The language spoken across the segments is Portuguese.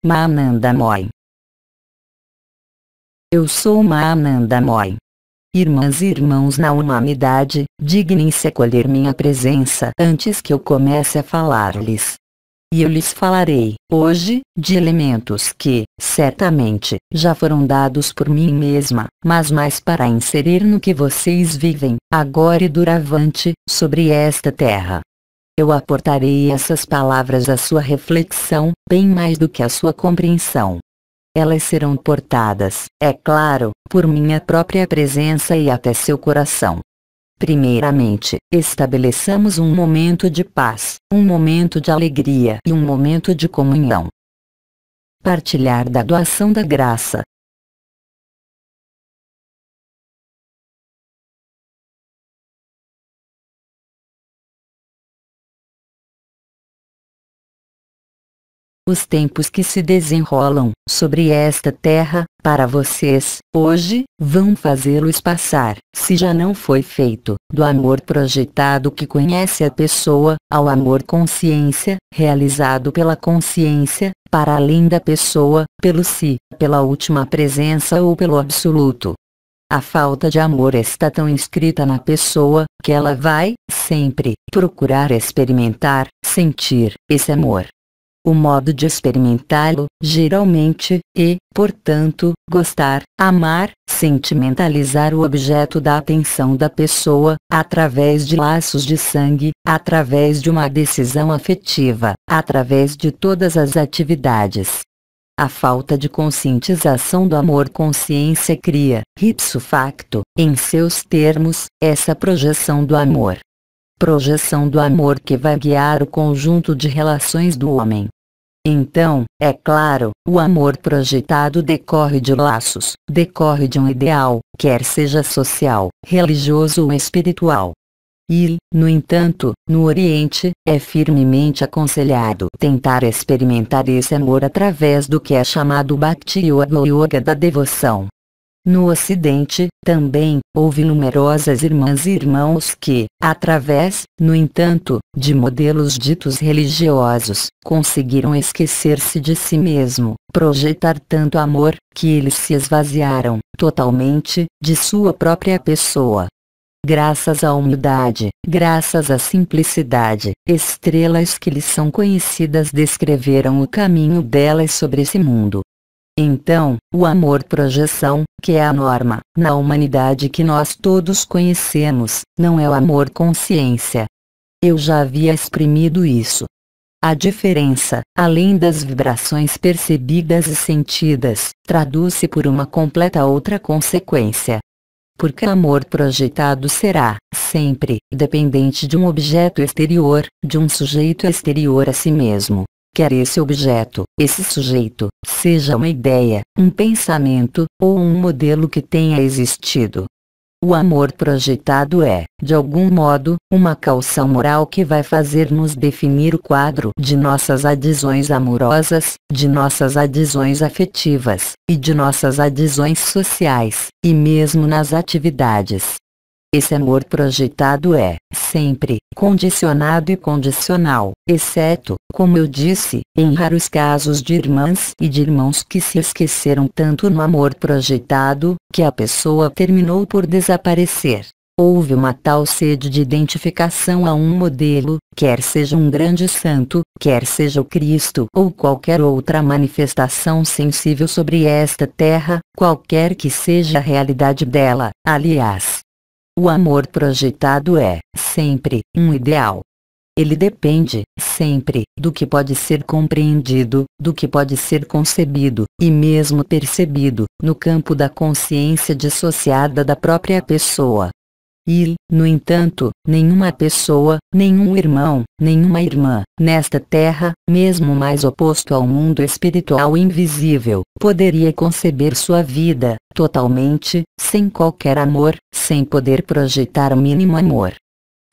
Mahananda Moy. Eu sou Mahananda Moy. Irmãs e irmãos na humanidade, dignem-se acolher minha presença antes que eu comece a falar-lhes. E eu lhes falarei, hoje, de elementos que, certamente, já foram dados por mim mesma, mas mais para inserir no que vocês vivem, agora e doravante, sobre esta terra. Eu aportarei essas palavras à sua reflexão, bem mais do que à sua compreensão. Elas serão portadas, é claro, por minha própria presença e até seu coração. Primeiramente, estabeleçamos um momento de paz, um momento de alegria e um momento de comunhão. Partilhar da doação da graça. Os tempos que se desenrolam sobre esta terra, para vocês, hoje, vão fazê-los passar, se já não foi feito, do amor projetado que conhece a pessoa, ao amor consciência, realizado pela consciência, para além da pessoa, pelo si, pela última presença ou pelo absoluto. A falta de amor está tão inscrita na pessoa, que ela vai, sempre, procurar experimentar, sentir, esse amor. O modo de experimentá-lo, geralmente, portanto, gostar, amar, sentimentalizar o objeto da atenção da pessoa, através de laços de sangue, através de uma decisão afetiva, através de todas as atividades. A falta de conscientização do amor-consciência cria, ipso facto, em seus termos, essa projeção do amor. Projeção do amor que vai guiar o conjunto de relações do homem. Então, é claro, o amor projetado decorre de laços, decorre de um ideal, quer seja social, religioso ou espiritual. E, no entanto, no Oriente, é firmemente aconselhado tentar experimentar esse amor através do que é chamado Bhakti Yoga ou Yoga da devoção. No Ocidente, também, houve numerosas irmãs e irmãos que, através, no entanto, de modelos ditos religiosos, conseguiram esquecer-se de si mesmo, projetar tanto amor, que eles se esvaziaram, totalmente, de sua própria pessoa. Graças à humildade, graças à simplicidade, estrelas que lhes são conhecidas descreveram o caminho delas sobre esse mundo. Então, o amor-projeção, que é a norma, na humanidade que nós todos conhecemos, não é o amor-consciência. Eu já havia exprimido isso. A diferença, além das vibrações percebidas e sentidas, traduz-se por uma completa outra consequência. Porque amor projetado será, sempre, dependente de um objeto exterior, de um sujeito exterior a si mesmo. Quer esse objeto, esse sujeito, seja uma ideia, um pensamento, ou um modelo que tenha existido. O amor projetado é, de algum modo, uma calção moral que vai fazer-nos definir o quadro de nossas adesões amorosas, de nossas adesões afetivas, e de nossas adesões sociais, e mesmo nas atividades. Esse amor projetado é, sempre, condicionado e condicional, exceto, como eu disse, em raros casos de irmãs e de irmãos que se esqueceram tanto no amor projetado, que a pessoa terminou por desaparecer. Houve uma tal sede de identificação a um modelo, quer seja um grande santo, quer seja o Cristo ou qualquer outra manifestação sensível sobre esta terra, qualquer que seja a realidade dela, aliás. O amor projetado é, sempre, um ideal. Ele depende, sempre, do que pode ser compreendido, do que pode ser concebido, e mesmo percebido, no campo da consciência dissociada da própria pessoa. E, no entanto, nenhuma pessoa, nenhum irmão, nenhuma irmã, nesta terra, mesmo mais oposto ao mundo espiritual invisível, poderia conceber sua vida, totalmente, sem qualquer amor, sem poder projetar o mínimo amor.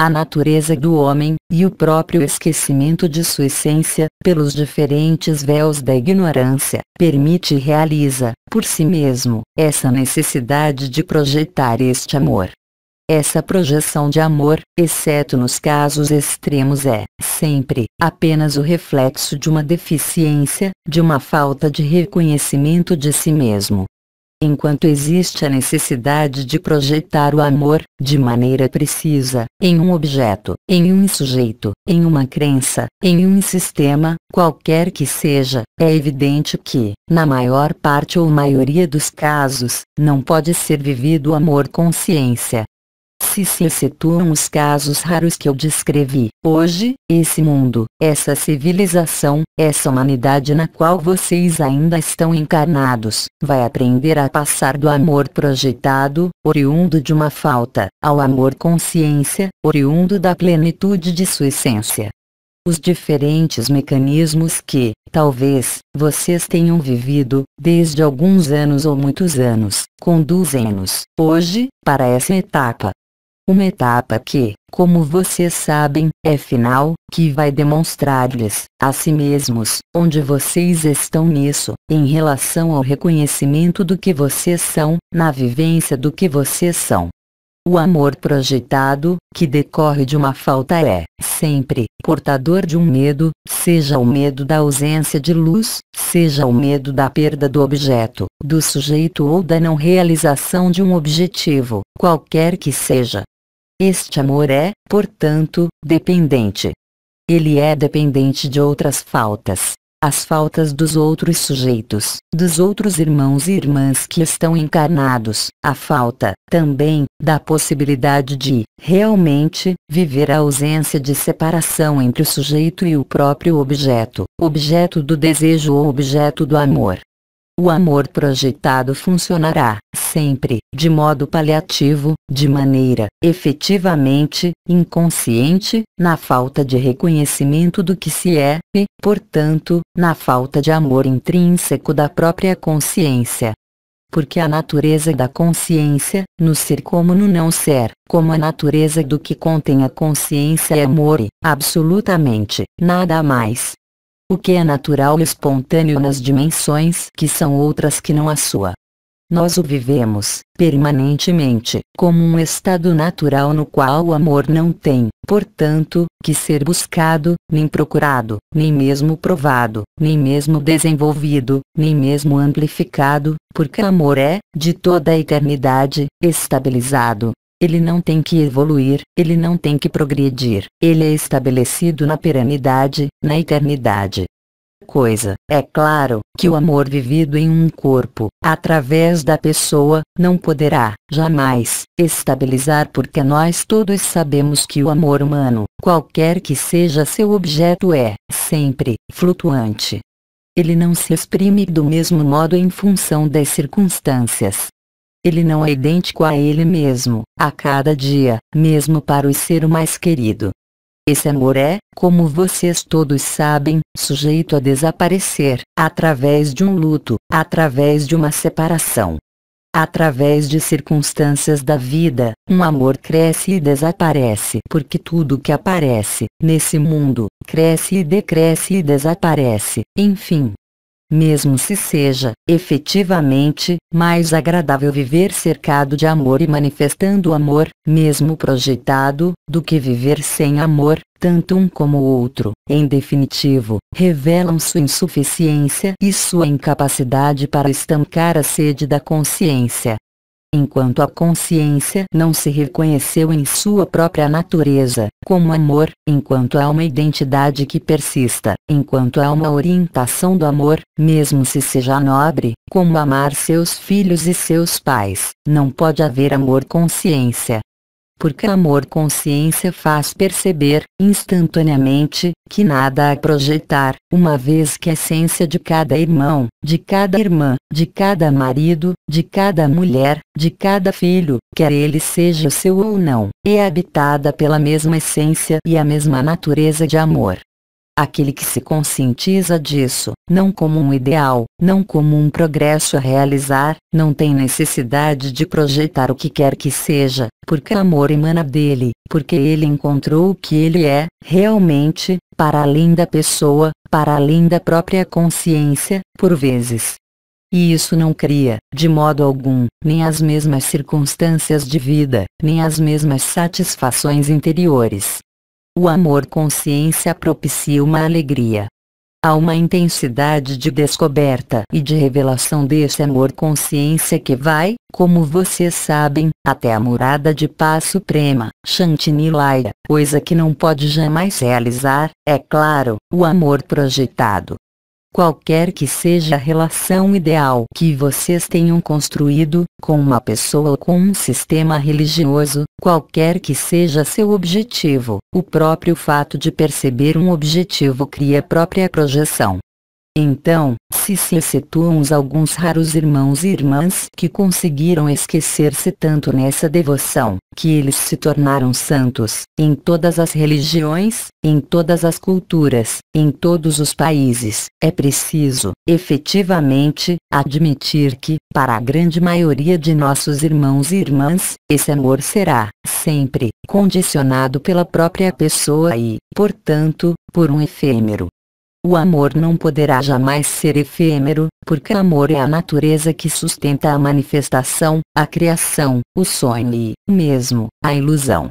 A natureza do homem, e o próprio esquecimento de sua essência, pelos diferentes véus da ignorância, permite e realiza, por si mesmo, essa necessidade de projetar este amor. Essa projeção de amor, exceto nos casos extremos, é, sempre, apenas o reflexo de uma deficiência, de uma falta de reconhecimento de si mesmo. Enquanto existe a necessidade de projetar o amor, de maneira precisa, em um objeto, em um sujeito, em uma crença, em um sistema, qualquer que seja, é evidente que, na maior parte ou maioria dos casos, não pode ser vivido o amor-consciência. Se excetuam os casos raros que eu descrevi, hoje, esse mundo, essa civilização, essa humanidade na qual vocês ainda estão encarnados, vai aprender a passar do amor projetado, oriundo de uma falta, ao amor-consciência, oriundo da plenitude de sua essência. Os diferentes mecanismos que, talvez, vocês tenham vivido, desde alguns anos ou muitos anos, conduzem-nos, hoje, para essa etapa. Uma etapa que, como vocês sabem, é final, que vai demonstrar-lhes, a si mesmos, onde vocês estão nisso, em relação ao reconhecimento do que vocês são, na vivência do que vocês são. O amor projetado, que decorre de uma falta é, sempre, portador de um medo, seja o medo da ausência de luz, seja o medo da perda do objeto, do sujeito ou da não realização de um objetivo, qualquer que seja. Este amor é, portanto, dependente. Ele é dependente de outras faltas. As faltas dos outros sujeitos, dos outros irmãos e irmãs que estão encarnados, a falta, também, da possibilidade de, realmente, viver a ausência de separação entre o sujeito e o próprio objeto, objeto do desejo ou objeto do amor. O amor projetado funcionará, sempre, de modo paliativo, de maneira, efetivamente, inconsciente, na falta de reconhecimento do que se é, e, portanto, na falta de amor intrínseco da própria consciência. Porque a natureza da consciência, no ser como no não ser, como a natureza do que contém a consciência é amor e, absolutamente, nada mais. O que é natural e espontâneo nas dimensões que são outras que não a sua. Nós o vivemos, permanentemente, como um estado natural no qual o amor não tem, portanto, que ser buscado, nem procurado, nem mesmo provado, nem mesmo desenvolvido, nem mesmo amplificado, porque o amor é, de toda a eternidade, estabilizado. Ele não tem que evoluir, ele não tem que progredir, ele é estabelecido na perenidade, na eternidade. É claro, que o amor vivido em um corpo, através da pessoa, não poderá, jamais, estabilizar porque nós todos sabemos que o amor humano, qualquer que seja seu objeto é, sempre, flutuante. Ele não se exprime do mesmo modo em função das circunstâncias. Ele não é idêntico a ele mesmo, a cada dia, mesmo para o ser o mais querido. Esse amor é, como vocês todos sabem, sujeito a desaparecer, através de um luto, através de uma separação. Através de circunstâncias da vida, um amor cresce e desaparece porque tudo que aparece, nesse mundo, cresce e decresce e desaparece, enfim. Mesmo se seja, efetivamente, mais agradável viver cercado de amor e manifestando o amor, mesmo projetado, do que viver sem amor, tanto um como o outro, em definitivo, revelam sua insuficiência e sua incapacidade para estancar a sede da consciência. Enquanto a consciência não se reconheceu em sua própria natureza, como amor, enquanto há uma identidade que persista, enquanto há uma orientação do amor, mesmo se seja nobre, como amar seus filhos e seus pais, não pode haver amor-consciência. Porque amor-consciência faz perceber, instantaneamente, que nada há a projetar, uma vez que a essência de cada irmão, de cada irmã, de cada marido, de cada mulher, de cada filho, quer ele seja seu ou não, é habitada pela mesma essência e a mesma natureza de amor. Aquele que se conscientiza disso, não como um ideal, não como um progresso a realizar, não tem necessidade de projetar o que quer que seja, porque o amor emana dele, porque ele encontrou o que ele é, realmente, para além da pessoa, para além da própria consciência, por vezes. e isso não cria, de modo algum, nem as mesmas circunstâncias de vida, nem as mesmas satisfações interiores. O amor-consciência propicia uma alegria. Há uma intensidade de descoberta e de revelação desse amor-consciência que vai, como vocês sabem, até a morada de paz suprema, Shanti Nilaya, coisa que não pode jamais realizar, é claro, o amor projetado. Qualquer que seja a relação ideal que vocês tenham construído, com uma pessoa ou com um sistema religioso, qualquer que seja seu objetivo, o próprio fato de perceber um objetivo cria a própria projeção. Então, se excetuam alguns raros irmãos e irmãs que conseguiram esquecer-se tanto nessa devoção, que eles se tornaram santos, em todas as religiões, em todas as culturas, em todos os países, é preciso, efetivamente, admitir que, para a grande maioria de nossos irmãos e irmãs, esse amor será, sempre, condicionado pela própria pessoa e, portanto, por um efêmero. O amor não poderá jamais ser efêmero, porque amor é a natureza que sustenta a manifestação, a criação, o sonho e, mesmo, a ilusão.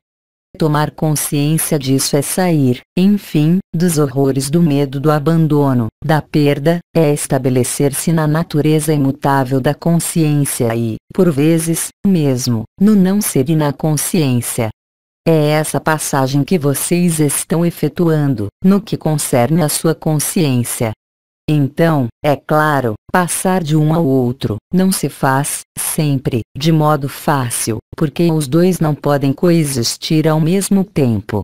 Tomar consciência disso é sair, enfim, dos horrores do medo do abandono, da perda, é estabelecer-se na natureza imutável da consciência e, por vezes, mesmo, no não ser e na consciência. É essa passagem que vocês estão efetuando, no que concerne à sua consciência. Então, é claro, passar de um ao outro, não se faz, sempre, de modo fácil, porque os dois não podem coexistir ao mesmo tempo.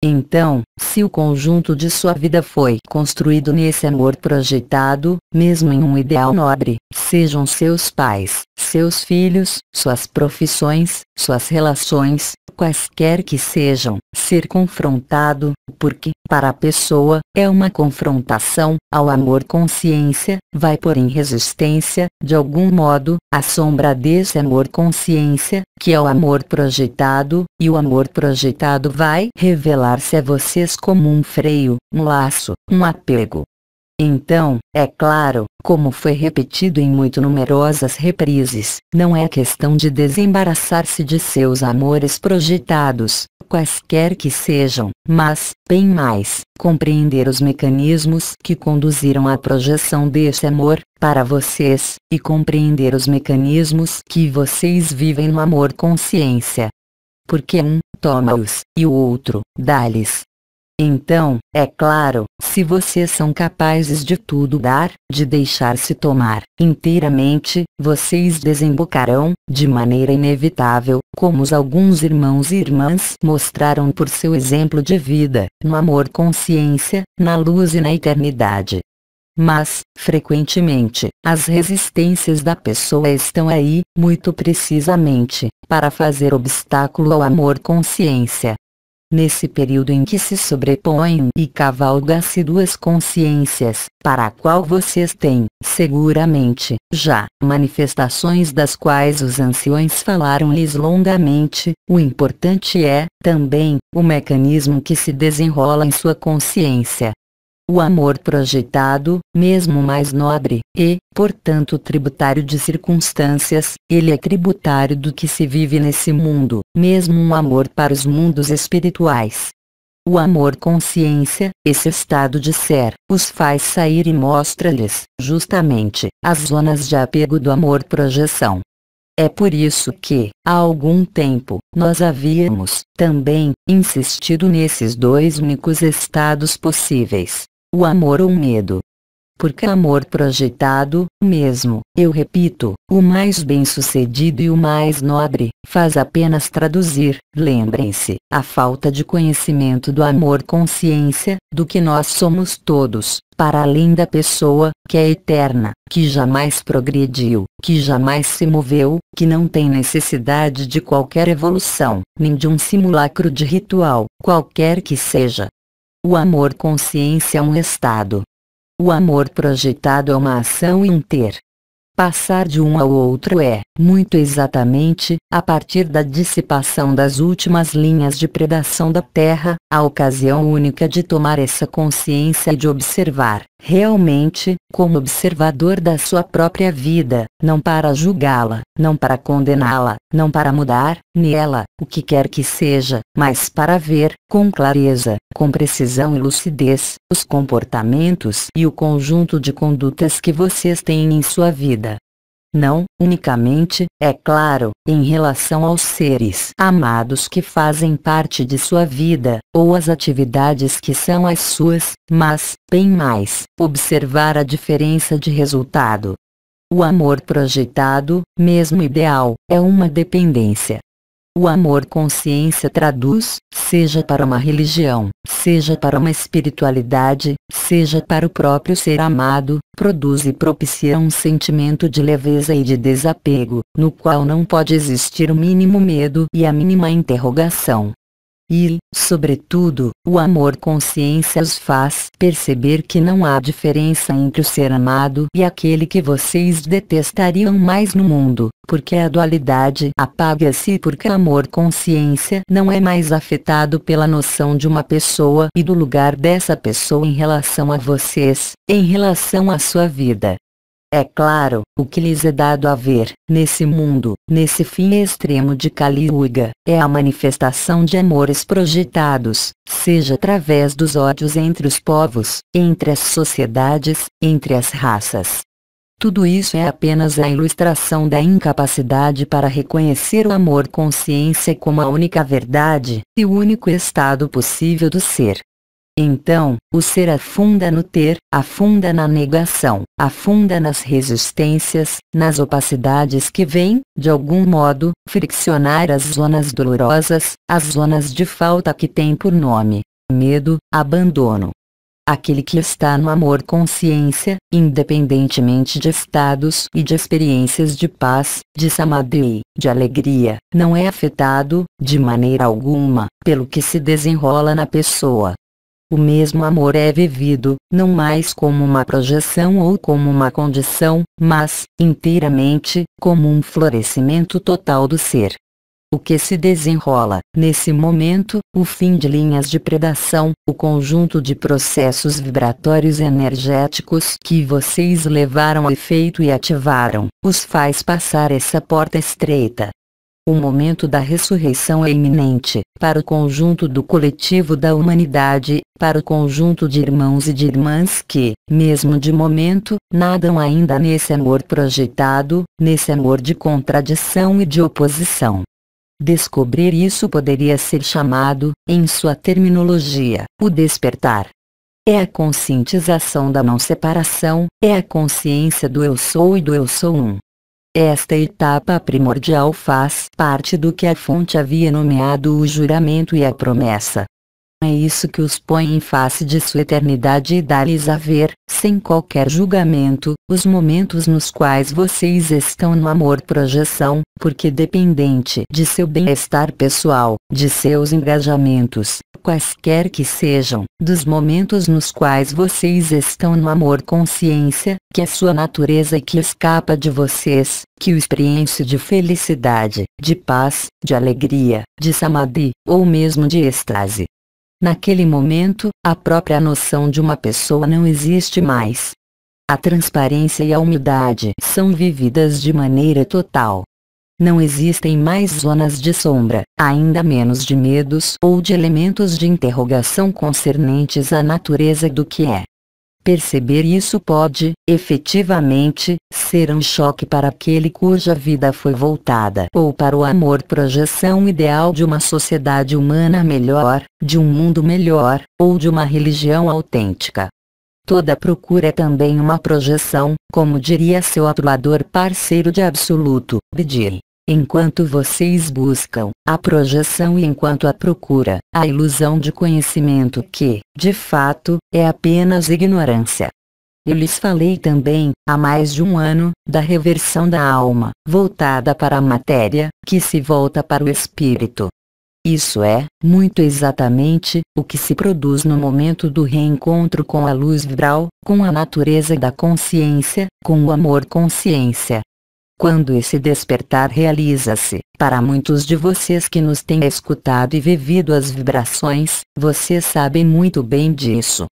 Então, se o conjunto de sua vida foi construído nesse amor projetado, mesmo em um ideal nobre, sejam seus pais, seus filhos, suas profissões, suas relações, quaisquer que sejam, ser confrontado, porque, para a pessoa, é uma confrontação, ao amor-consciência, vai pôr em resistência, de algum modo, a sombra desse amor-consciência, que é o amor projetado, e o amor projetado vai revelar-se a vocês como um freio, um laço, um apego. Então, é claro, como foi repetido em muito numerosas reprises, não é questão de desembaraçar-se de seus amores projetados, quaisquer que sejam, mas, bem mais, compreender os mecanismos que conduziram à projeção desse amor, para vocês, e compreender os mecanismos que vocês vivem no amor-consciência. Porque um, toma-os, e o outro, dá-lhes. Então, é claro, se vocês são capazes de tudo dar, de deixar-se tomar inteiramente, vocês desembocarão, de maneira inevitável, como alguns irmãos e irmãs mostraram por seu exemplo de vida, no amor-consciência, na luz e na eternidade. Mas, frequentemente, as resistências da pessoa estão aí, muito precisamente, para fazer obstáculo ao amor-consciência. Nesse período em que se sobrepõem e cavalgam-se duas consciências, para a qual vocês têm, seguramente, já, manifestações das quais os anciões falaram-lhes longamente, o importante é, também, o mecanismo que se desenrola em sua consciência. O amor projetado, mesmo mais nobre, e, portanto tributário de circunstâncias, ele é tributário do que se vive nesse mundo, mesmo um amor para os mundos espirituais. O amor-consciência, esse estado de ser, os faz sair e mostra-lhes, justamente, as zonas de apego do amor-projeção. É por isso que, há algum tempo, nós havíamos, também, insistido nesses dois únicos estados possíveis. O amor ou o medo. Porque amor projetado, mesmo, eu repito, o mais bem-sucedido e o mais nobre, faz apenas traduzir, lembrem-se, a falta de conhecimento do amor-consciência, do que nós somos todos, para além da pessoa, que é eterna, que jamais progrediu, que jamais se moveu, que não tem necessidade de qualquer evolução, nem de um simulacro de ritual, qualquer que seja. O amor-consciência é um estado. O amor projetado é uma ação e um ter. Passar de um ao outro é, muito exatamente, a partir da dissipação das últimas linhas de predação da Terra, a ocasião única de tomar essa consciência e de observar, realmente, como observador da sua própria vida, não para julgá-la, não para condená-la, não para mudar, nela, o que quer que seja, mas para ver, com clareza, com precisão e lucidez, os comportamentos e o conjunto de condutas que vocês têm em sua vida. Não, unicamente, é claro, em relação aos seres amados que fazem parte de sua vida, ou as atividades que são as suas, mas, bem mais, observar a diferença de resultado. O amor projetado, mesmo ideal, é uma dependência. O amor-consciência traduz, seja para uma religião, seja para uma espiritualidade, seja para o próprio ser amado, produz e propicia um sentimento de leveza e de desapego, no qual não pode existir o mínimo medo e a mínima interrogação. E, sobretudo, o amor-consciência os faz perceber que não há diferença entre o ser amado e aquele que vocês detestariam mais no mundo, porque a dualidade apaga-se porque o amor-consciência não é mais afetado pela noção de uma pessoa e do lugar dessa pessoa em relação a vocês, em relação à sua vida. É claro, o que lhes é dado a ver, nesse mundo, nesse fim extremo de Kali Yuga, é a manifestação de amores projetados, seja através dos ódios entre os povos, entre as sociedades, entre as raças. Tudo isso é apenas a ilustração da incapacidade para reconhecer o amor-consciência como a única verdade, e o único estado possível do ser. Então, o ser afunda no ter, afunda na negação, afunda nas resistências, nas opacidades que vêm, de algum modo, friccionar as zonas dolorosas, as zonas de falta que têm por nome medo, abandono. Aquele que está no amor-consciência, independentemente de estados e de experiências de paz, de samadhi, de alegria, não é afetado, de maneira alguma, pelo que se desenrola na pessoa. O mesmo amor é vivido, não mais como uma projeção ou como uma condição, mas, inteiramente, como um florescimento total do ser. O que se desenrola, nesse momento, o fim de linhas de predação, o conjunto de processos vibratórios energéticos que vocês levaram a efeito e ativaram, os faz passar essa porta estreita. O momento da ressurreição é iminente, para o conjunto do coletivo da humanidade, para o conjunto de irmãos e de irmãs que, mesmo de momento, nadam ainda nesse amor projetado, nesse amor de contradição e de oposição. Descobrir isso poderia ser chamado, em sua terminologia, o despertar. É a conscientização da não separação, é a consciência do eu sou e do eu sou um. Esta etapa primordial faz parte do que a fonte havia nomeado o juramento e a promessa. É isso que os põe em face de sua eternidade e dá-lhes a ver, sem qualquer julgamento, os momentos nos quais vocês estão no amor-projeção, porque dependente de seu bem-estar pessoal, de seus engajamentos, quaisquer que sejam, dos momentos nos quais vocês estão no amor-consciência, que é sua natureza e que escapa de vocês, que o experiência de felicidade, de paz, de alegria, de samadhi, ou mesmo de êxtase. Naquele momento, a própria noção de uma pessoa não existe mais. A transparência e a humildade são vividas de maneira total. Não existem mais zonas de sombra, ainda menos de medos ou de elementos de interrogação concernentes à natureza do que é. Perceber isso pode, efetivamente, ser um choque para aquele cuja vida foi voltada ou para o amor-projeção ideal de uma sociedade humana melhor, de um mundo melhor, ou de uma religião autêntica. Toda procura é também uma projeção, como diria seu atulador parceiro de absoluto, Bidiri. Enquanto vocês buscam a projeção e enquanto a procura, a ilusão de conhecimento que, de fato, é apenas ignorância. Eu lhes falei também, há mais de um ano, da reversão da alma, voltada para a matéria, que se volta para o espírito. Isso é, muito exatamente, o que se produz no momento do reencontro com a luz vibral, com a natureza da consciência, com o amor-consciência. Quando esse despertar realiza-se, para muitos de vocês que nos têm escutado e vivido as vibrações, vocês sabem muito bem disso.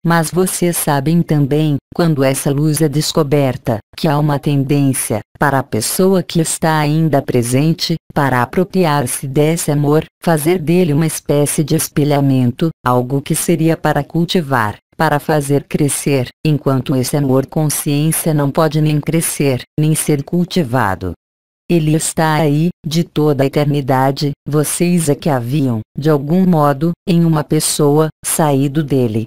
Mas vocês sabem também, quando essa luz é descoberta, que há uma tendência, para a pessoa que está ainda presente, para apropriar-se desse amor, fazer dele uma espécie de espelhamento, algo que seria para cultivar, para fazer crescer, enquanto esse amor-consciência não pode nem crescer, nem ser cultivado. Ele está aí, de toda a eternidade, vocês é que haviam, de algum modo, em uma pessoa, saído dele.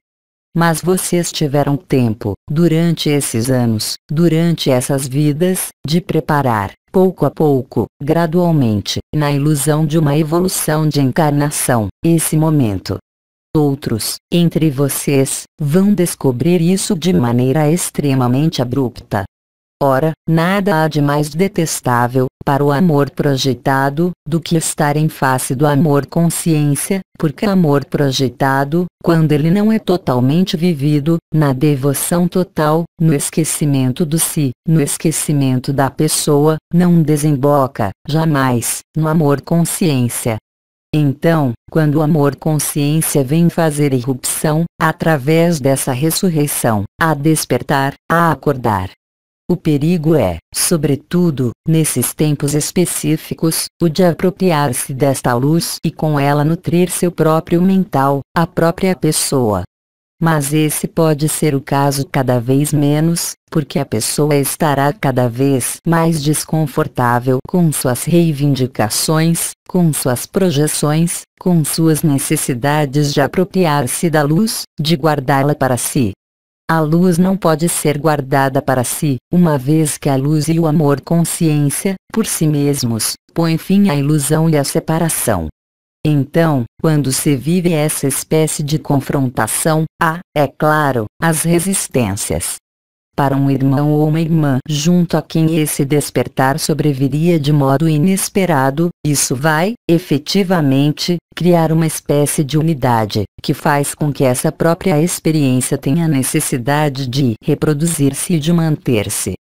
Mas vocês tiveram tempo, durante esses anos, durante essas vidas, de preparar, pouco a pouco, gradualmente, na ilusão de uma evolução de encarnação, esse momento. Outros, entre vocês, vão descobrir isso de maneira extremamente abrupta. Ora, nada há de mais detestável, para o amor projetado, do que estar em face do amor-consciência, porque amor projetado, quando ele não é totalmente vivido, na devoção total, no esquecimento do si, no esquecimento da pessoa, não desemboca, jamais, no amor-consciência. Então, quando o amor-consciência vem fazer irrupção, através dessa ressurreição, a despertar, a acordar. O perigo é, sobretudo, nesses tempos específicos, o de apropriar-se desta luz e com ela nutrir seu próprio mental, a própria pessoa. Mas esse pode ser o caso cada vez menos, porque a pessoa estará cada vez mais desconfortável com suas reivindicações, com suas projeções, com suas necessidades de apropriar-se da luz, de guardá-la para si. A luz não pode ser guardada para si, uma vez que a luz e o amor-consciência, por si mesmos, põem fim à ilusão e à separação. Então, quando se vive essa espécie de confrontação, há, é claro, as resistências. Para um irmão ou uma irmã junto a quem esse despertar sobreviria de modo inesperado, isso vai, efetivamente, criar uma espécie de unidade, que faz com que essa própria experiência tenha necessidade de reproduzir-se e de manter-se.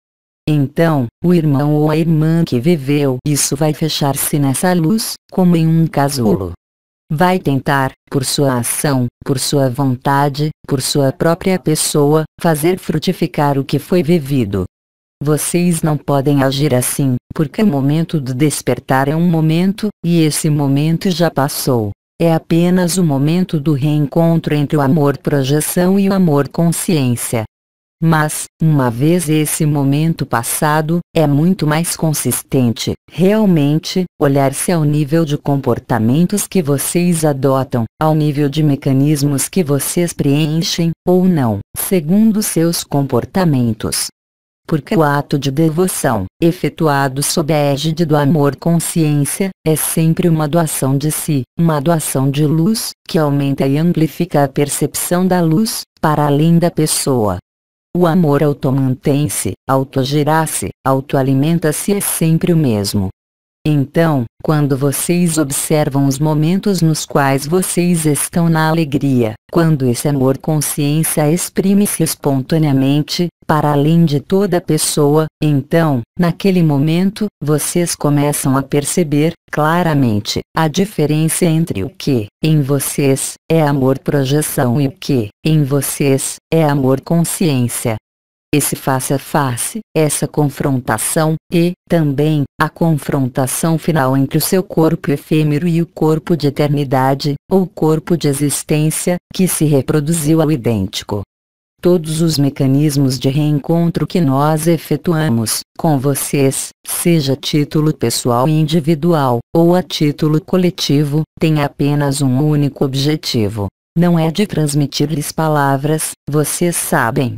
Então, o irmão ou a irmã que viveu isso vai fechar-se nessa luz, como em um casulo. Vai tentar, por sua ação, por sua vontade, por sua própria pessoa, fazer frutificar o que foi vivido. Vocês não podem agir assim, porque o momento do despertar é um momento, e esse momento já passou. É apenas o momento do reencontro entre o amor-projeção e o amor-consciência. Mas, uma vez esse momento passado, é muito mais consistente, realmente, olhar-se ao nível de comportamentos que vocês adotam, ao nível de mecanismos que vocês preenchem, ou não, segundo seus comportamentos. Porque o ato de devoção, efetuado sob a égide do amor-consciência, é sempre uma doação de si, uma doação de luz, que aumenta e amplifica a percepção da luz, para além da pessoa. O amor automantém-se, autogera-se, autoalimenta-se, é sempre o mesmo. Então, quando vocês observam os momentos nos quais vocês estão na alegria, quando esse amor-consciência exprime-se espontaneamente, para além de toda a pessoa, então, naquele momento, vocês começam a perceber, claramente, a diferença entre o que, em vocês, é amor-projeção e o que, em vocês, é amor-consciência. Esse face a face, essa confrontação, e, também, a confrontação final entre o seu corpo efêmero e o corpo de eternidade, ou corpo de existência, que se reproduziu ao idêntico. Todos os mecanismos de reencontro que nós efetuamos, com vocês, seja a título pessoal e individual, ou a título coletivo, têm apenas um único objetivo. Não é de transmitir-lhes palavras, vocês sabem.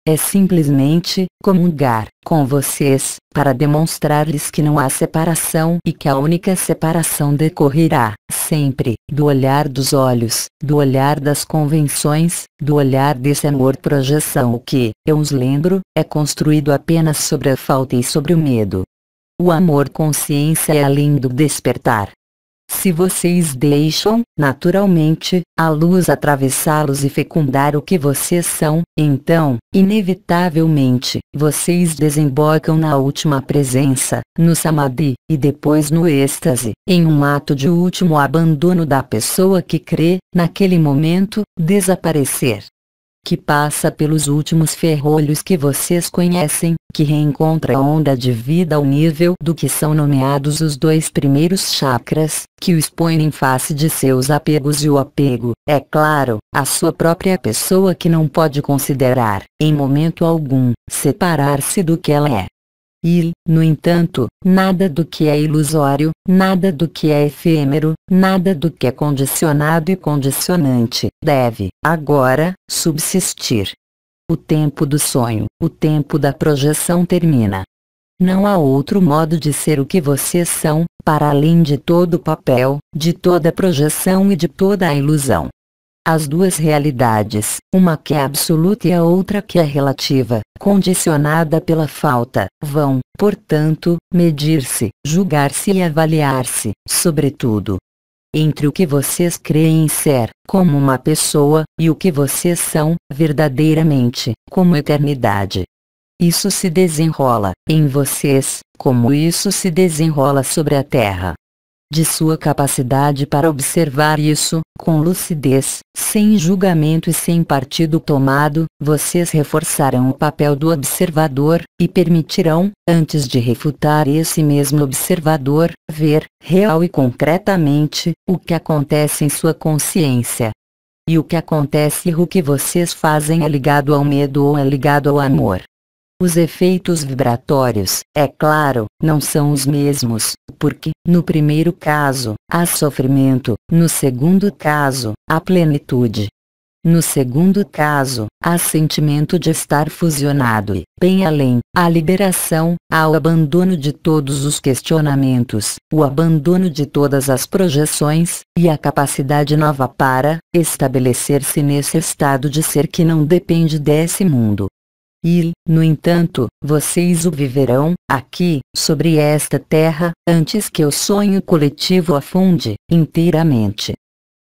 É simplesmente comungar com vocês, para demonstrar-lhes que não há separação e que a única separação decorrerá, sempre, do olhar dos olhos, do olhar das convenções, do olhar desse amor-projeção que, eu os lembro, é construído apenas sobre a falta e sobre o medo. O amor-consciência é além do despertar. Se vocês deixam, naturalmente, a luz atravessá-los e fecundar o que vocês são, então, inevitavelmente, vocês desembocam na última presença, no samadhi, e depois no êxtase, em um ato de último abandono da pessoa que crê, naquele momento, desaparecer. que passa pelos últimos ferrolhos que vocês conhecem, que reencontra a onda de vida ao nível do que são nomeados os 2 primeiros chakras, que o expõem em face de seus apegos e o apego, é claro, a sua própria pessoa que não pode considerar, em momento algum, separar-se do que ela é. E, no entanto, nada do que é ilusório, nada do que é efêmero, nada do que é condicionado e condicionante, deve, agora, subsistir. O tempo do sonho, o tempo da projeção termina. Não há outro modo de ser o que vocês são, para além de todo o papel, de toda a projeção e de toda a ilusão. As 2 realidades, uma que é absoluta e a outra que é relativa, condicionada pela falta, vão, portanto, medir-se, julgar-se e avaliar-se, sobretudo, entre o que vocês creem ser, como uma pessoa, e o que vocês são, verdadeiramente, como eternidade. Isso se desenrola, em vocês, como isso se desenrola sobre a Terra. De sua capacidade para observar isso, com lucidez, sem julgamento e sem partido tomado, vocês reforçarão o papel do observador, e permitirão, antes de refutar esse mesmo observador, ver, real e concretamente, o que acontece em sua consciência. E o que acontece e o que vocês fazem é ligado ao medo ou é ligado ao amor. Os efeitos vibratórios, é claro, não são os mesmos, porque, no primeiro caso, há sofrimento, no segundo caso, há plenitude. No segundo caso, há sentimento de estar fusionado e, bem além, há liberação, há o abandono de todos os questionamentos, o abandono de todas as projeções, e a capacidade nova para estabelecer-se nesse estado de ser que não depende desse mundo. E, no entanto, vocês o viverão, aqui, sobre esta terra, antes que o sonho coletivo afunde, inteiramente.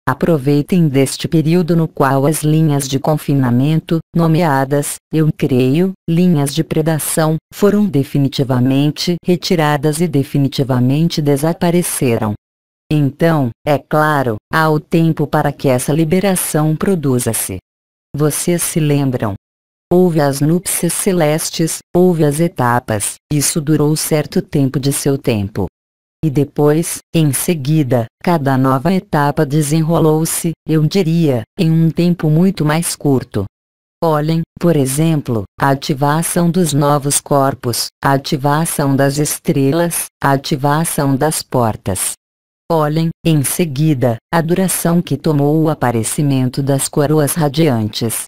Aproveitem deste período no qual as linhas de confinamento, nomeadas, eu creio, linhas de predação, foram definitivamente retiradas e definitivamente desapareceram. Então, é claro, há o tempo para que essa liberação produza-se. Vocês se lembram? Houve as núpcias celestes, houve as etapas, isso durou certo tempo de seu tempo. E depois, em seguida, cada nova etapa desenrolou-se, eu diria, em um tempo muito mais curto. Olhem, por exemplo, a ativação dos novos corpos, a ativação das estrelas, a ativação das portas. Olhem, em seguida, a duração que tomou o aparecimento das coroas radiantes.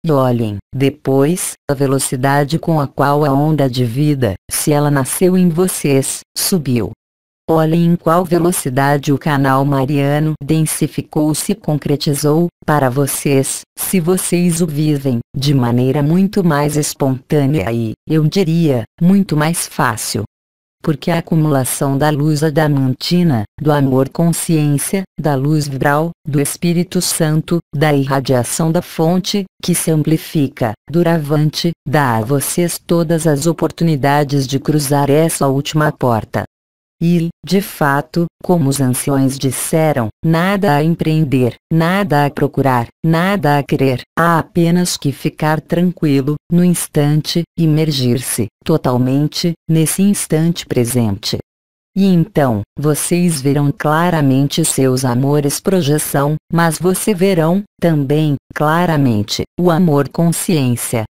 E olhem, depois, a velocidade com a qual a onda de vida, se ela nasceu em vocês, subiu. Olhem em qual velocidade o canal mariano densificou-se e concretizou, para vocês, se vocês o vivem, de maneira muito mais espontânea e, eu diria, muito mais fácil. Porque a acumulação da luz adamantina, do amor-consciência, da luz vibral, do Espírito Santo, da irradiação da fonte, que se amplifica, doravante, dá a vocês todas as oportunidades de cruzar essa última porta. E, de fato, como os anciões disseram, nada a empreender, nada a procurar, nada a querer, há apenas que ficar tranquilo, no instante, imergir-se, totalmente, nesse instante presente. E então, vocês verão claramente seus amores projeção, mas você verão, também, claramente, o amor consciência.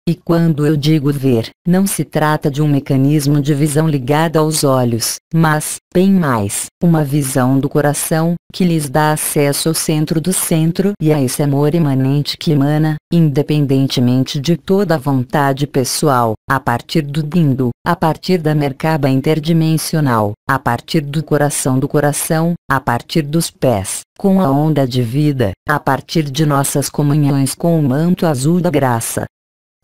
E quando eu digo ver, não se trata de um mecanismo de visão ligado aos olhos, mas, bem mais, uma visão do coração, que lhes dá acesso ao centro do centro e a esse amor imanente que emana, independentemente de toda a vontade pessoal, a partir do Dindu, a partir da Merkaba interdimensional, a partir do coração, a partir dos pés, com a onda de vida, a partir de nossas comunhões com o manto azul da graça.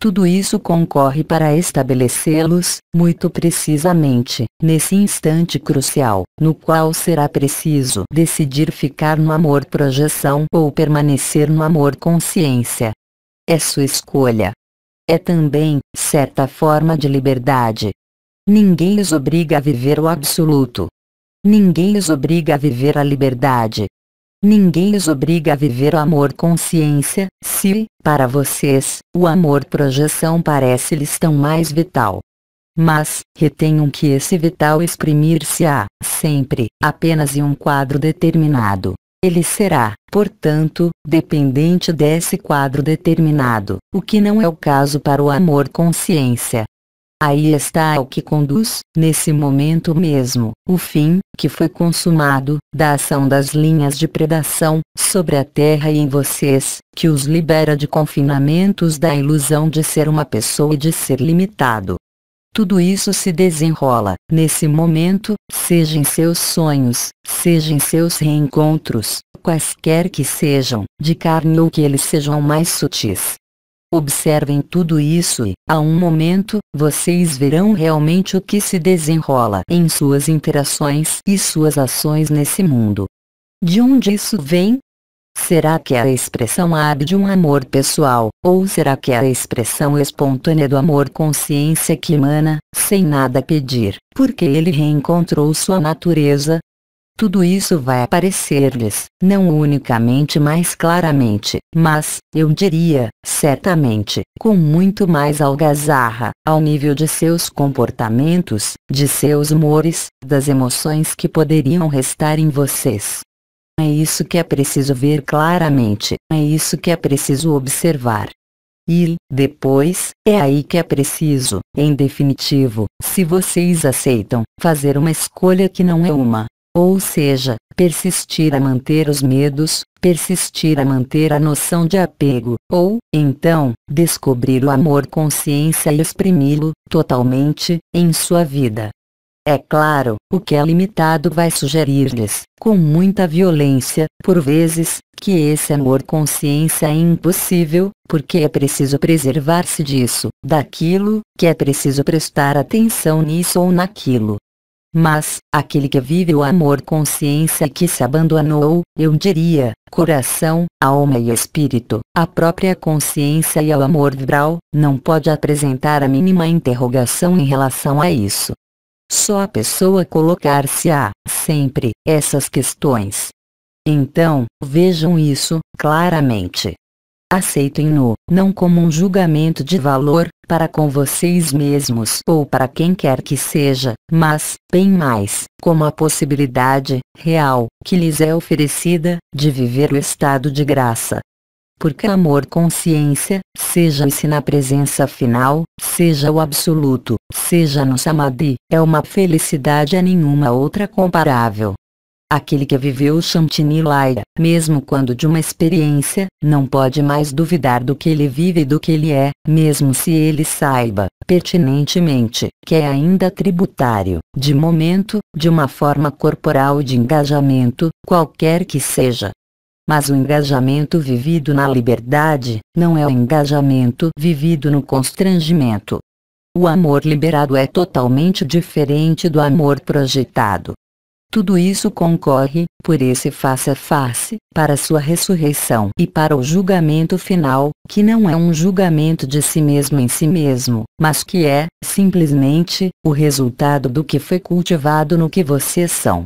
Tudo isso concorre para estabelecê-los, muito precisamente, nesse instante crucial, no qual será preciso decidir ficar no amor projeção ou permanecer no amor consciência. É sua escolha. É também, certa forma de liberdade. Ninguém os obriga a viver o absoluto. Ninguém os obriga a viver a liberdade. Ninguém os obriga a viver o amor consciência, se, para vocês, o amor projeção parece-lhes tão mais vital. Mas, retenham que esse vital exprimir-se-á, sempre, apenas em um quadro determinado. Ele será, portanto, dependente desse quadro determinado, o que não é o caso para o amor consciência. Aí está o que conduz, nesse momento mesmo, o fim, que foi consumado, da ação das linhas de predação, sobre a Terra e em vocês, que os libera de confinamentos da ilusão de ser uma pessoa e de ser limitado. Tudo isso se desenrola, nesse momento, seja em seus sonhos, seja em seus reencontros, quaisquer que sejam, de carne ou que eles sejam mais sutis. Observem tudo isso e, a um momento, vocês verão realmente o que se desenrola em suas interações e suas ações nesse mundo. De onde isso vem? Será que é a expressão hábil de um amor pessoal, ou será que é a expressão espontânea do amor consciência que emana, sem nada pedir, porque ele reencontrou sua natureza? Tudo isso vai aparecer-lhes, não unicamente mais claramente, mas, eu diria, certamente, com muito mais algazarra, ao nível de seus comportamentos, de seus humores, das emoções que poderiam restar em vocês. É isso que é preciso ver claramente, é isso que é preciso observar. E, depois, é aí que é preciso, em definitivo, se vocês aceitam, fazer uma escolha que não é uma. Ou seja, persistir a manter os medos, persistir a manter a noção de apego, ou, então, descobrir o amor consciência e exprimi-lo, totalmente, em sua vida. É claro, o que é limitado vai sugerir-lhes, com muita violência, por vezes, que esse amor consciência é impossível, porque é preciso preservar-se disso, daquilo, que é preciso prestar atenção nisso ou naquilo. Mas, aquele que vive o amor consciência e que se abandonou, eu diria, coração, alma e espírito, a própria consciência e ao amor vibral, não pode apresentar a mínima interrogação em relação a isso. Só a pessoa colocar-se-á, sempre, essas questões. Então, vejam isso, claramente. Aceitem-no, não como um julgamento de valor, para com vocês mesmos ou para quem quer que seja, mas, bem mais, como a possibilidade, real, que lhes é oferecida, de viver o estado de graça. Porque amor consciência, seja-se na presença final, seja o absoluto, seja no samadhi, é uma felicidade a nenhuma outra comparável. Aquele que viveu o Shantinilaya, mesmo quando de uma experiência, não pode mais duvidar do que ele vive e do que ele é, mesmo se ele saiba, pertinentemente, que é ainda tributário, de momento, de uma forma corporal e de engajamento, qualquer que seja. Mas o engajamento vivido na liberdade, não é o engajamento vivido no constrangimento. O amor liberado é totalmente diferente do amor projetado. Tudo isso concorre, por esse face a face, para sua ressurreição e para o julgamento final, que não é um julgamento de si mesmo em si mesmo, mas que é, simplesmente, o resultado do que foi cultivado no que vocês são.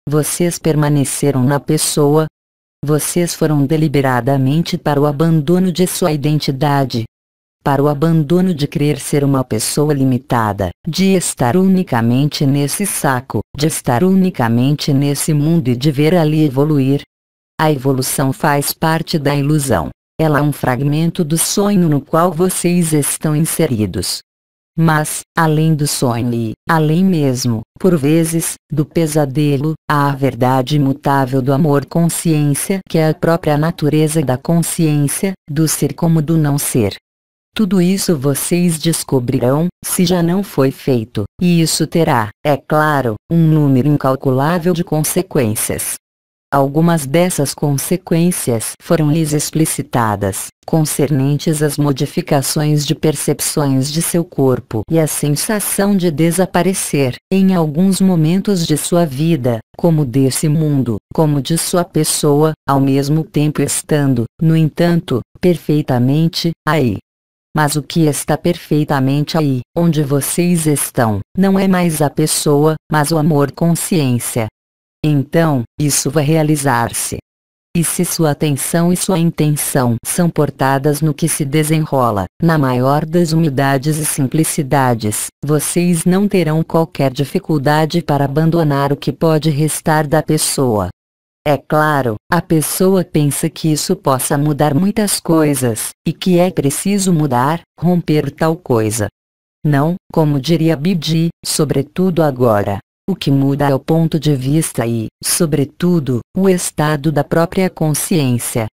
Vocês permaneceram na pessoa. Vocês foram deliberadamente para o abandono de sua identidade. Para o abandono de crer ser uma pessoa limitada, de estar unicamente nesse saco, de estar unicamente nesse mundo e de ver ali evoluir. A evolução faz parte da ilusão. Ela é um fragmento do sonho no qual vocês estão inseridos. Mas, além do sonho e, além mesmo, por vezes, do pesadelo, há a verdade imutável do amor-consciência, que é a própria natureza da consciência, do ser como do não ser. Tudo isso vocês descobrirão, se já não foi feito, e isso terá, é claro, um número incalculável de consequências. Algumas dessas consequências foram-lhes explicitadas, concernentes às modificações de percepções de seu corpo e a sensação de desaparecer, em alguns momentos de sua vida, como desse mundo, como de sua pessoa, ao mesmo tempo estando, no entanto, perfeitamente, aí. Mas o que está perfeitamente aí, onde vocês estão, não é mais a pessoa, mas o amor-consciência. Então, isso vai realizar-se. E se sua atenção e sua intenção são portadas no que se desenrola, na maior das humildades e simplicidades, vocês não terão qualquer dificuldade para abandonar o que pode restar da pessoa. É claro, a pessoa pensa que isso possa mudar muitas coisas, e que é preciso mudar, romper tal coisa. Não, como diria Bidi, sobretudo agora. O que muda é o ponto de vista e, sobretudo, o estado da própria consciência.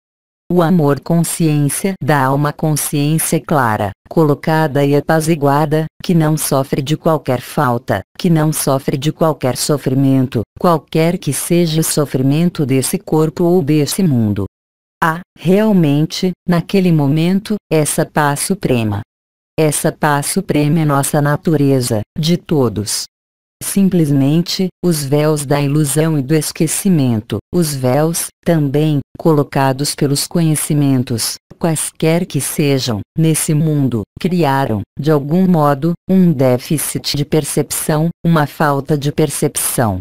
O amor-consciência dá a uma consciência clara, colocada e apaziguada, que não sofre de qualquer falta, que não sofre de qualquer sofrimento, qualquer que seja o sofrimento desse corpo ou desse mundo. Há, realmente, naquele momento, essa paz suprema. Essa paz suprema é nossa natureza, de todos. Simplesmente, os véus da ilusão e do esquecimento, os véus, também, colocados pelos conhecimentos, quaisquer que sejam, nesse mundo, criaram, de algum modo, um déficit de percepção, uma falta de percepção.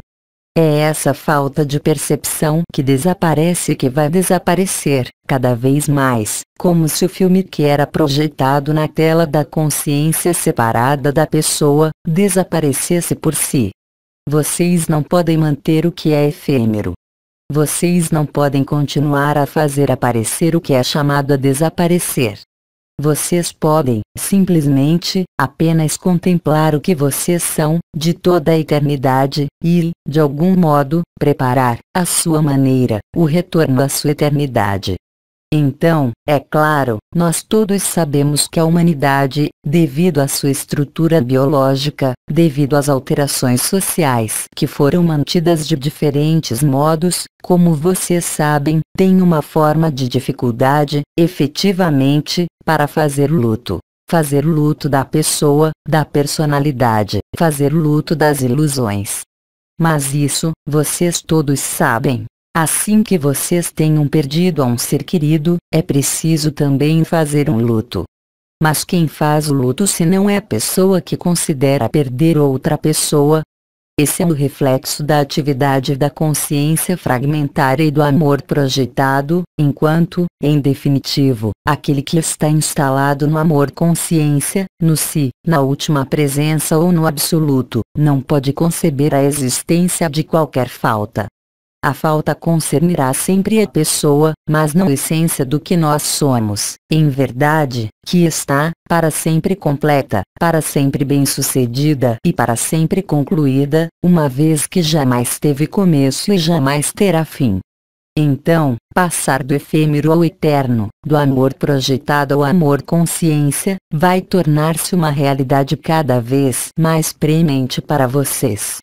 É essa falta de percepção que desaparece e que vai desaparecer, cada vez mais, como se o filme que era projetado na tela da consciência separada da pessoa, desaparecesse por si. Vocês não podem manter o que é efêmero. Vocês não podem continuar a fazer aparecer o que é chamado a desaparecer. Vocês podem, simplesmente, apenas contemplar o que vocês são, de toda a eternidade, e, de algum modo, preparar, à sua maneira, o retorno à sua eternidade. Então, é claro, nós todos sabemos que a humanidade, devido à sua estrutura biológica, devido às alterações sociais que foram mantidas de diferentes modos, como vocês sabem, tem uma forma de dificuldade, efetivamente, para fazer luto. Fazer luto da pessoa, da personalidade, fazer luto das ilusões. Mas isso, vocês todos sabem. Assim que vocês tenham perdido a um ser querido, é preciso também fazer um luto. Mas quem faz o luto se não é a pessoa que considera perder outra pessoa? Esse é o reflexo da atividade da consciência fragmentária e do amor projetado, enquanto, em definitivo, aquele que está instalado no amor-consciência, no si, na última presença ou no absoluto, não pode conceber a existência de qualquer falta. A falta concernirá sempre a pessoa, mas não a essência do que nós somos, em verdade, que está, para sempre completa, para sempre bem-sucedida e para sempre concluída, uma vez que jamais teve começo e jamais terá fim. Então, passar do efêmero ao eterno, do amor projetado ao amor-consciência, vai tornar-se uma realidade cada vez mais premente para vocês.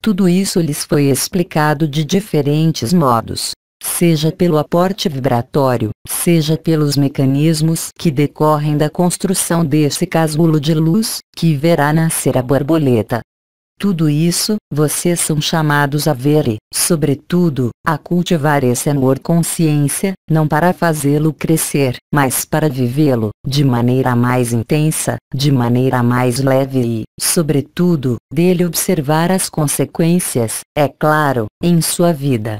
Tudo isso lhes foi explicado de diferentes modos, seja pelo aporte vibratório, seja pelos mecanismos que decorrem da construção desse casulo de luz, que verá nascer a borboleta. Tudo isso, vocês são chamados a ver e, sobretudo, a cultivar esse amor-consciência, não para fazê-lo crescer, mas para vivê-lo, de maneira mais intensa, de maneira mais leve e, sobretudo, dele observar as consequências, é claro, em sua vida.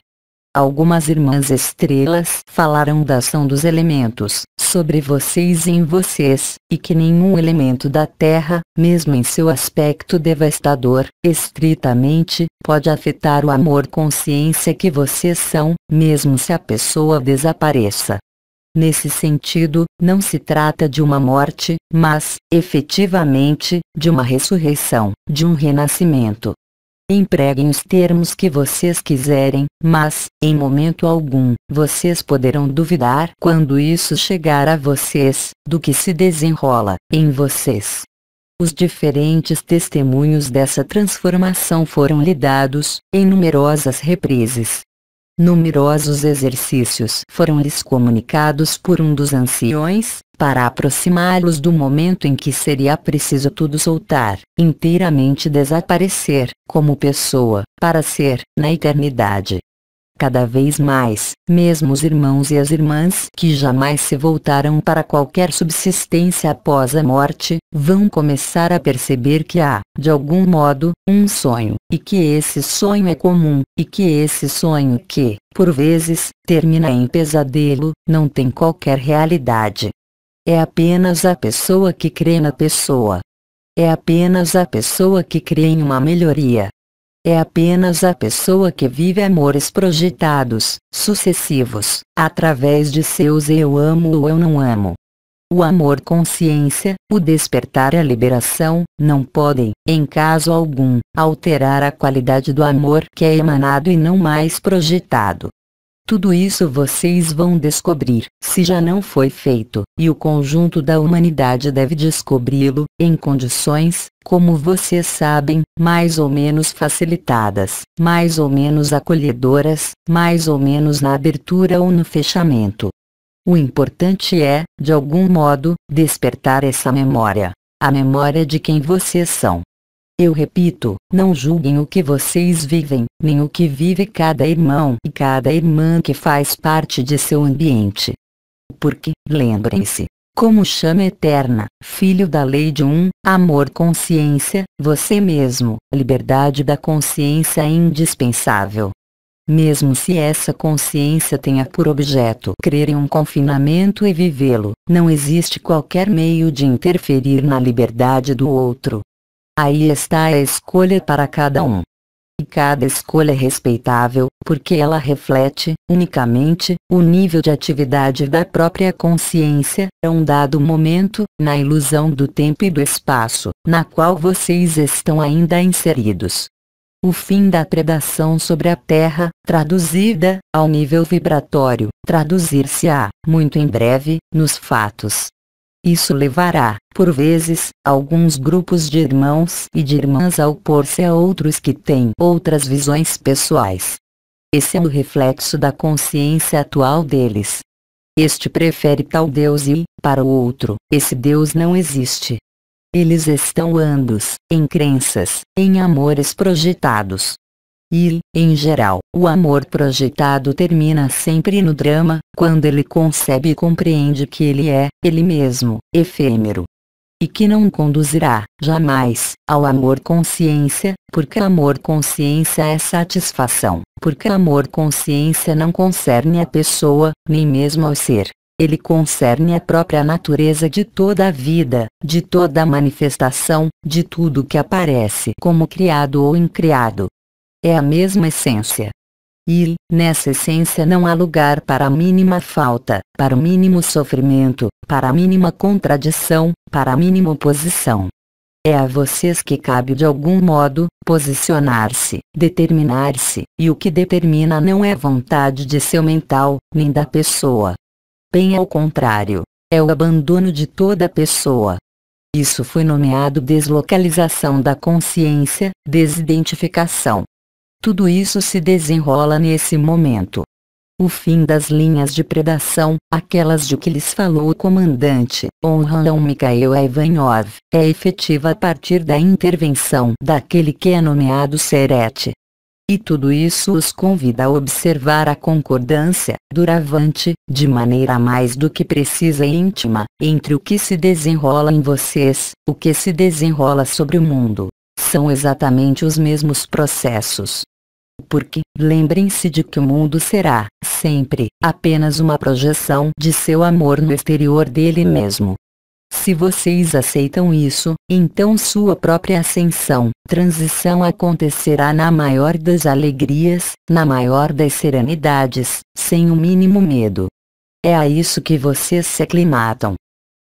Algumas irmãs estrelas falaram da ação dos elementos, sobre vocês e em vocês, e que nenhum elemento da Terra, mesmo em seu aspecto devastador, estritamente, pode afetar o amor-consciência que vocês são, mesmo se a pessoa desapareça. Nesse sentido, não se trata de uma morte, mas, efetivamente, de uma ressurreição, de um renascimento. Empreguem os termos que vocês quiserem, mas, em momento algum, vocês poderão duvidar quando isso chegar a vocês, do que se desenrola, em vocês. Os diferentes testemunhos dessa transformação foram lhe dados, em numerosas reprises. Numerosos exercícios foram-lhes comunicados por um dos anciões, para aproximá-los do momento em que seria preciso tudo soltar, inteiramente desaparecer, como pessoa, para ser, na eternidade. cada vez mais, mesmo os irmãos e as irmãs que jamais se voltaram para qualquer subsistência após a morte, vão começar a perceber que há, de algum modo, um sonho, e que esse sonho é comum, e que esse sonho que, por vezes, termina em pesadelo, não tem qualquer realidade. É apenas a pessoa que crê na pessoa. É apenas a pessoa que crê em uma melhoria. É apenas a pessoa que vive amores projetados, sucessivos, através de seus eu amo ou eu não amo. O amor-consciência, o despertar e a liberação, não podem, em caso algum, alterar a qualidade do amor que é emanado e não mais projetado. Tudo isso vocês vão descobrir, se já não foi feito, e o conjunto da humanidade deve descobri-lo, em condições, como vocês sabem, mais ou menos facilitadas, mais ou menos acolhedoras, mais ou menos na abertura ou no fechamento. O importante é, de algum modo, despertar essa memória. A memória de quem vocês são. Eu repito, não julguem o que vocês vivem, nem o que vive cada irmão e cada irmã que faz parte de seu ambiente. Porque, lembrem-se, como chama eterna, filho da lei de um, amor-consciência, você mesmo, liberdade da consciência é indispensável. Mesmo se essa consciência tenha por objeto crer em um confinamento e vivê-lo, não existe qualquer meio de interferir na liberdade do outro. Aí está a escolha para cada um. E cada escolha é respeitável, porque ela reflete, unicamente, o nível de atividade da própria consciência, a um dado momento, na ilusão do tempo e do espaço, na qual vocês estão ainda inseridos. O fim da predação sobre a Terra, traduzida, ao nível vibratório, traduzir-se-á, muito em breve, nos fatos. Isso levará, por vezes, alguns grupos de irmãos e de irmãs a opor-se a outros que têm outras visões pessoais. Esse é o reflexo da consciência atual deles. Este prefere tal Deus e, para o outro, esse Deus não existe. Eles estão ambos, em crenças, em amores projetados. E, em geral, o amor projetado termina sempre no drama, quando ele concebe e compreende que ele é, ele mesmo, efêmero. E que não conduzirá, jamais, ao amor-consciência, porque amor-consciência é satisfação, porque amor-consciência não concerne a pessoa, nem mesmo ao ser. Ele concerne a própria natureza de toda a vida, de toda a manifestação, de tudo que aparece como criado ou incriado. É a mesma essência. E, nessa essência não há lugar para a mínima falta, para o mínimo sofrimento, para a mínima contradição, para a mínima oposição. É a vocês que cabe de algum modo, posicionar-se, determinar-se, e o que determina não é vontade de seu mental, nem da pessoa. Bem ao contrário, é o abandono de toda a pessoa. Isso foi nomeado deslocalização da consciência, desidentificação. Tudo isso se desenrola nesse momento. O fim das linhas de predação, aquelas de que lhes falou o comandante, honram Mikhail Ivanov, é efetiva a partir da intervenção daquele que é nomeado Serete. E tudo isso os convida a observar a concordância, duravante, de maneira mais do que precisa e íntima, entre o que se desenrola em vocês, o que se desenrola sobre o mundo. São exatamente os mesmos processos. Porque, lembrem-se de que o mundo será, sempre, apenas uma projeção de seu amor no exterior dele mesmo. Se vocês aceitam isso, então sua própria ascensão, transição acontecerá na maior das alegrias, na maior das serenidades, sem o mínimo medo. É a isso que vocês se aclimatam.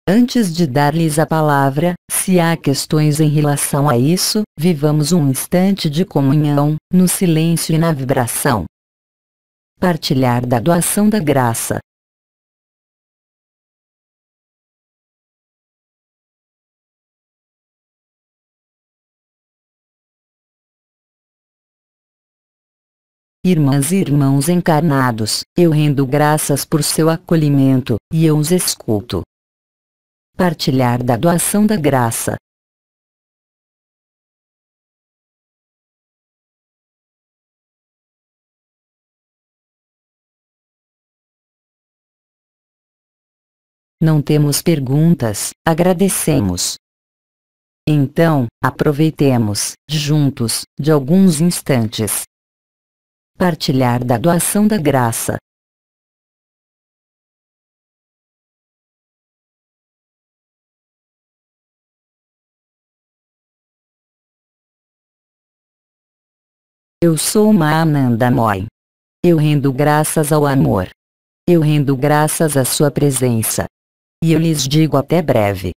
Antes de dar-lhes a palavra, se há questões em relação a isso, vivamos um instante de comunhão, no silêncio e na vibração. Partilhar da doação da graça. Irmãs e irmãos encarnados, eu rendo graças por seu acolhimento, e eu os escuto. Partilhar da doação da graça. Não temos perguntas, agradecemos. Então, aproveitemos, juntos, de alguns instantes. Partilhar da doação da graça. Eu sou uma Ananda Moy. Eu rendo graças ao amor. Eu rendo graças à sua presença. E eu lhes digo até breve.